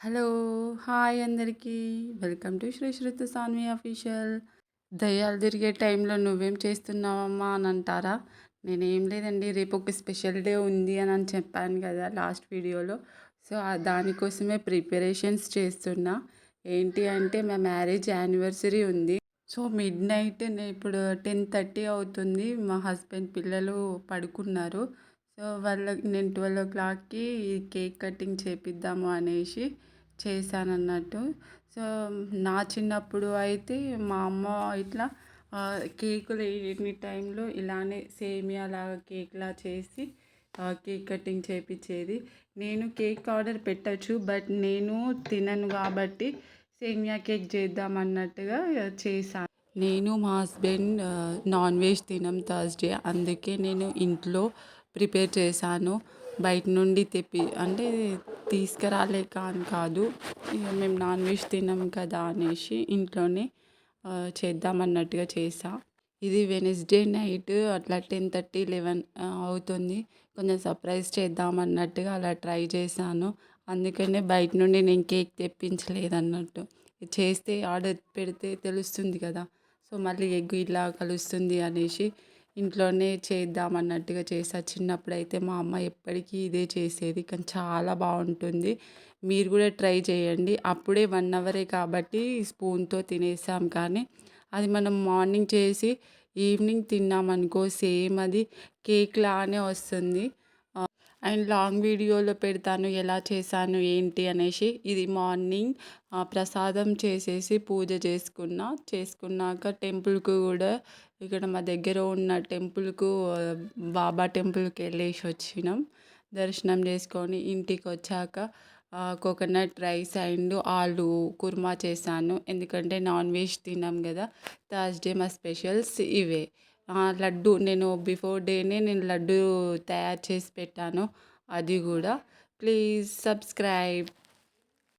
Hello! Hi అందరికీ. Welcome to Shri Shruti Sanvi official. దెయ్యాలు తిరిగే టైంలో నువ్వేం చేస్తున్నావమ్మా అని అంటారా? నేనేం లేదండి. రేపు ఒక స్పెషల్ డే ఉంది అని చెప్పాను కదా లాస్ట్ వీడియోలో. సో, దానికోసమే ప్రిపరేషన్స్ చేస్తున్నా. ఏంటి అంటే మా మ్యారేజ్ యానివర్సరీ ఉంది. సో, మిడ్‌నైట్ ఇప్పుడు 10:30 అవుతుంది. మా హస్బెండ్ పిల్లలు పడుకున్నారు. సో, నేను 12:00కి కేక్ కటింగ్ చేపిద్దాము అనేసి చేశానన్నట్టు. సో, నా చిన్నప్పుడు అయితే మా అమ్మ ఇట్లా కేకులు ఎనీ టైంలో ఇలానే సేమియాలాగా కేక్‌లా చేసి కేక్ కటింగ్ చేపిచ్చేది. నేను కేక్ ఆర్డర్ పెట్టొచ్చు. బట్ నేను తినను కాబట్టి సేమియా కేక్ చేద్దాం అన్నట్టుగా చేశాను. నేను మా హస్బెండ్ నాన్ వెజ్ తినం థర్స్‌డే. అందుకే నేను ఇంట్లో ప్రిపేర్ చేశాను. బయట నుండి అంటే తీసుకురాలేక అని కాదు. ఇక మేము నాన్ వెజ్ తినం కదా అనేసి ఇంట్లోనే చేద్దామన్నట్టుగా చేశా. ఇది వెడ్నెస్డే నైట్ అట్లా 10:30, 11 అవుతుంది. కొంచెం సర్ప్రైజ్ చేద్దామన్నట్టుగా అలా ట్రై చేశాను. అందుకనే బయట నుండి నేను కేక్ తెప్పించలేదన్నట్టు. చేస్తే ఆర్డర్ పెడితే తెలుస్తుంది కదా! సో, మళ్ళీ ఎగ్ ఇలా కలుస్తుంది అనేసి ఇంట్లోనే చేద్దామన్నట్టుగా చేశా. చిన్నప్పుడైతే మా అమ్మ ఎప్పటికీ ఇదే చేసేది. కానీ చాలా బాగుంటుంది. మీరు కూడా ట్రై చేయండి. అప్పుడే 1 అవరే కాబట్టి స్పూన్‌తో తినేసాం. కానీ అది మనం మార్నింగ్ చేసి ఈవినింగ్ తిన్నామనుకో సేమ్ అది కేక్ లానే వస్తుంది. అండ్ లాంగ్ వీడియోలో పెడతాను ఎలా చేశాను ఏంటి అనేసి. ఇది మార్నింగ్ ప్రసాదం చేసేసి పూజ చేసుకున్నాక టెంపుల్‌కు కూడా ఇక్కడ మా దగ్గర ఉన్న టెంపుల్‌కు బాబా టెంపుల్‌కి వెళ్ళేసి వచ్చినాం. దర్శనం చేసుకొని ఇంటికొచ్చాక కోకోనట్ రైస్ అండ్ ఆలు కుర్మా చేశాను. ఎందుకంటే నాన్ వెజ్ తినాం కదా! థర్స్‌డే మా స్పెషల్స్ ఇవే. లడ్డు నేను బిఫోర్ డేనే నేను లడ్డు తయారు చేసి పెట్టాను. అది కూడా. Please subscribe.